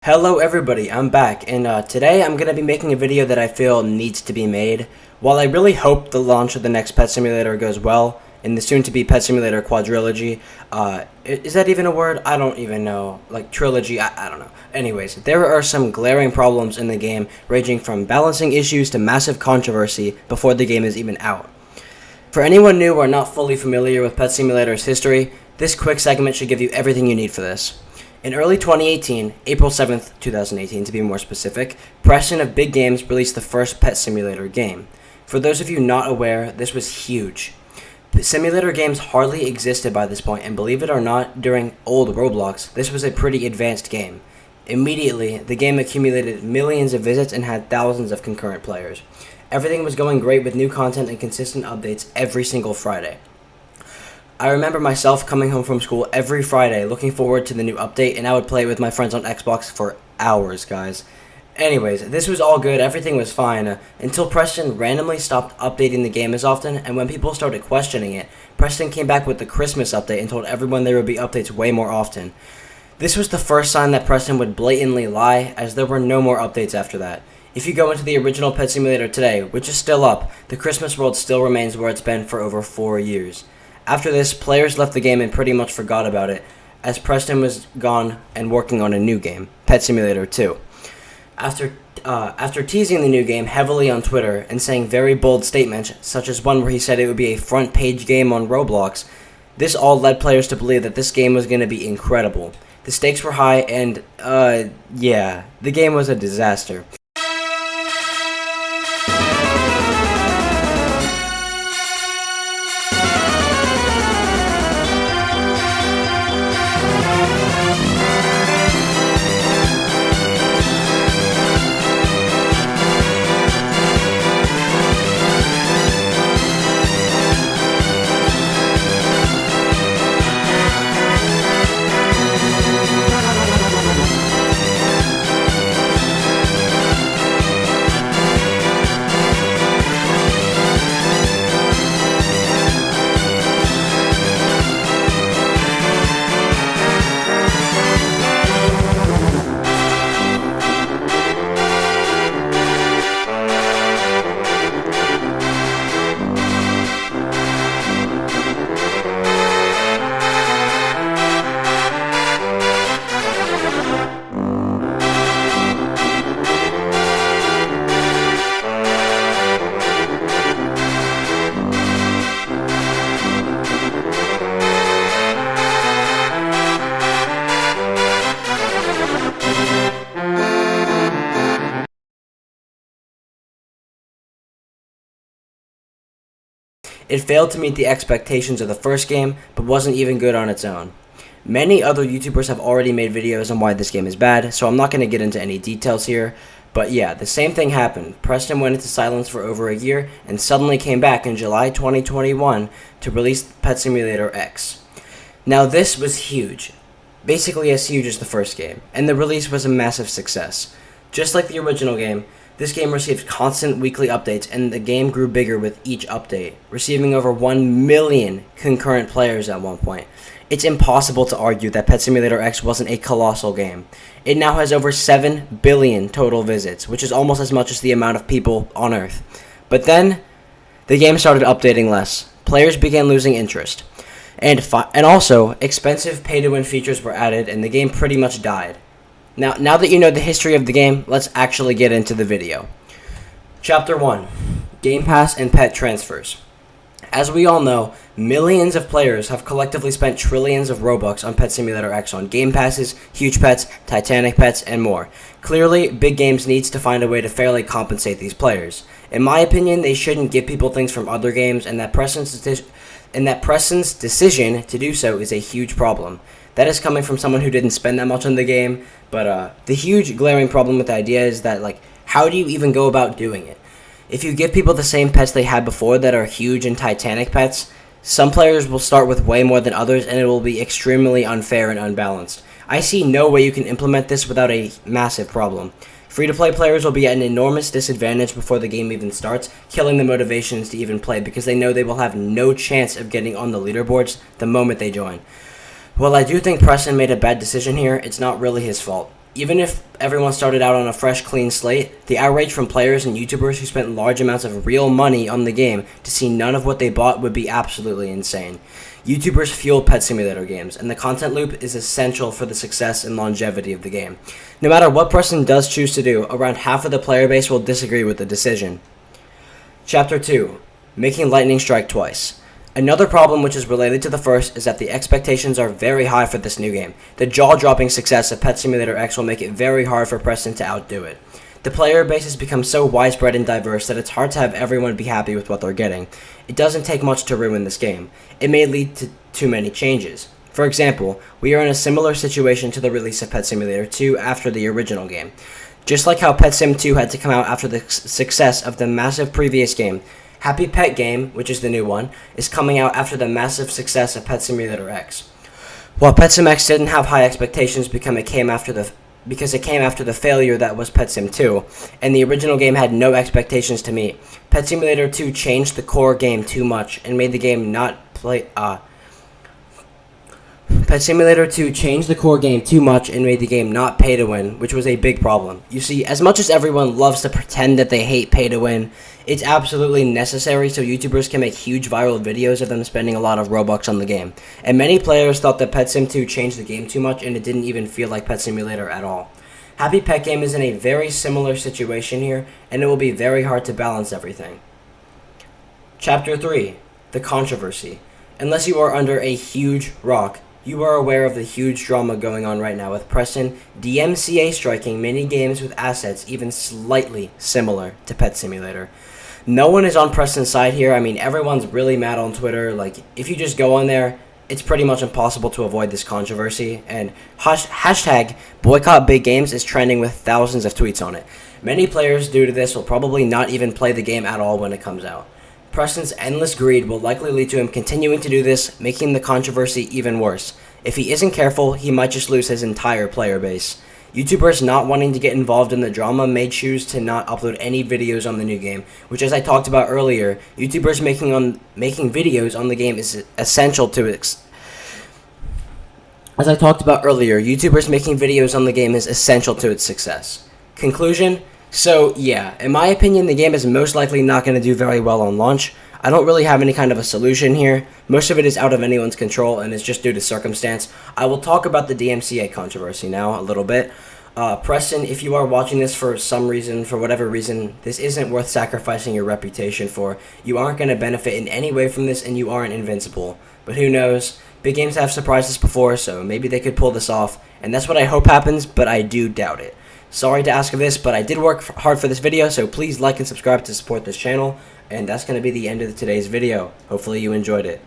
Hello everybody, I'm back, and today I'm going to be making a video that I feel needs to be made. While I really hope the launch of the next Pet Simulator goes well, in the soon-to-be Pet Simulator quadrilogy, is that even a word? I don't even know. Like, trilogy, I don't know. Anyways, there are some glaring problems in the game, ranging from balancing issues to massive controversy before the game is even out. For anyone new or not fully familiar with Pet Simulator's history, this quick segment should give you everything you need for this. In early 2018, April 7th, 2018 to be more specific, Preston of Big Games released the first Pet Simulator game. For those of you not aware, this was huge. Simulator games hardly existed by this point, and believe it or not, during old Roblox, this was a pretty advanced game. Immediately, the game accumulated millions of visits and had thousands of concurrent players. Everything was going great with new content and consistent updates every single Friday. I remember myself coming home from school every Friday looking forward to the new update, and I would play it with my friends on Xbox for hours, guys. Anyways, this was all good, everything was fine, until Preston randomly stopped updating the game as often, and when people started questioning it, Preston came back with the Christmas update and told everyone there would be updates way more often. This was the first sign that Preston would blatantly lie, as there were no more updates after that. If you go into the original Pet Simulator today, which is still up, the Christmas world still remains where it's been for over 4 years. After this, players left the game and pretty much forgot about it, as Preston was gone and working on a new game, Pet Simulator 2. After teasing the new game heavily on Twitter and saying very bold statements, such as one where he said it would be a front-page game on Roblox, this all led players to believe that this game was going to be incredible. The stakes were high and, yeah, the game was a disaster. It failed to meet the expectations of the first game, but wasn't even good on its own. Many other YouTubers have already made videos on why this game is bad, so I'm not going to get into any details here, but yeah, the same thing happened. Preston went into silence for over a year, and suddenly came back in July 2021 to release Pet Simulator X. Now this was huge, basically as huge as the first game, and the release was a massive success. Just like the original game, this game received constant weekly updates, and the game grew bigger with each update, receiving over 1 million concurrent players at one point. It's impossible to argue that Pet Simulator X wasn't a colossal game. It now has over 7 billion total visits, which is almost as much as the amount of people on Earth. But then, the game started updating less. Players began losing interest. And also, expensive pay-to-win features were added, and the game pretty much died. Now that you know the history of the game, let's actually get into the video. Chapter 1. Game Pass and Pet Transfers. As we all know, millions of players have collectively spent trillions of Robux on Pet Simulator X on Game Passes, Huge Pets, Titanic Pets, and more. Clearly, Big Games needs to find a way to fairly compensate these players. In my opinion, they shouldn't give people things from other games, and that Preston's decision to do so is a huge problem. That is coming from someone who didn't spend that much on the game, but the huge glaring problem with the idea is that, like, how do you even go about doing it? If you give people the same pets they had before that are huge and Titanic pets, some players will start with way more than others, and it will be extremely unfair and unbalanced. I see no way you can implement this without a massive problem. Free-to-play players will be at an enormous disadvantage before the game even starts, killing the motivations to even play because they know they will have no chance of getting on the leaderboards the moment they join. While I do think Preston made a bad decision here, it's not really his fault. Even if everyone started out on a fresh, clean slate, the outrage from players and YouTubers who spent large amounts of real money on the game to see none of what they bought would be absolutely insane. YouTubers fuel Pet Simulator games, and the content loop is essential for the success and longevity of the game. No matter what Preston does choose to do, around half of the player base will disagree with the decision. Chapter 2. Making lightning strike twice. Another problem which is related to the first is that the expectations are very high for this new game. The jaw-dropping success of Pet Simulator X will make it very hard for Preston to outdo it. The player base has become so widespread and diverse that it's hard to have everyone be happy with what they're getting. It doesn't take much to ruin this game. It may lead to too many changes. For example, we are in a similar situation to the release of Pet Simulator 2 after the original game. Just like how Pet Sim 2 had to come out after the success of the massive previous game, Happy Pet Game, which is the new one, is coming out after the massive success of Pet Simulator X. While Pet Sim X didn't have high expectations because it came after the failure that was Pet Sim 2, and the original game had no expectations to meet, Pet Simulator 2 changed the core game too much and made the game not play. Pet Simulator 2 changed the core game too much and made the game not pay to win, which was a big problem. You see, as much as everyone loves to pretend that they hate pay to win, it's absolutely necessary so YouTubers can make huge viral videos of them spending a lot of Robux on the game. And many players thought that Pet Sim 2 changed the game too much and it didn't even feel like Pet Simulator at all. Happy Pet Game is in a very similar situation here, and it will be very hard to balance everything. Chapter 3. The Controversy. Unless you are under a huge rock, you are aware of the huge drama going on right now with Preston DMCA striking many games with assets even slightly similar to Pet Simulator. No one is on Preston's side here. I mean, everyone's really mad on Twitter. Like, if you just go on there, it's pretty much impossible to avoid this controversy. And hashtag boycott big games is trending with thousands of tweets on it. Many players, due to this, will probably not even play the game at all when it comes out. Preston's endless greed will likely lead to him continuing to do this, making the controversy even worse. If he isn't careful, he might just lose his entire player base. YouTubers not wanting to get involved in the drama may choose to not upload any videos on the new game, which, as I talked about earlier, YouTubers making videos on the game is essential to its success. Conclusion? So, yeah, in my opinion, the game is most likely not going to do very well on launch. I don't really have any kind of a solution here. Most of it is out of anyone's control and it's just due to circumstance. I will talk about the DMCA controversy now a little bit. Preston, if you are watching this for some reason, for whatever reason, this isn't worth sacrificing your reputation for. You aren't going to benefit in any way from this and you aren't invincible. But who knows? Big games have surprised us before, so maybe they could pull this off. And that's what I hope happens, but I do doubt it. Sorry to ask of this, but I did work hard for this video, so please like and subscribe to support this channel. And that's going to be the end of today's video. Hopefully you enjoyed it.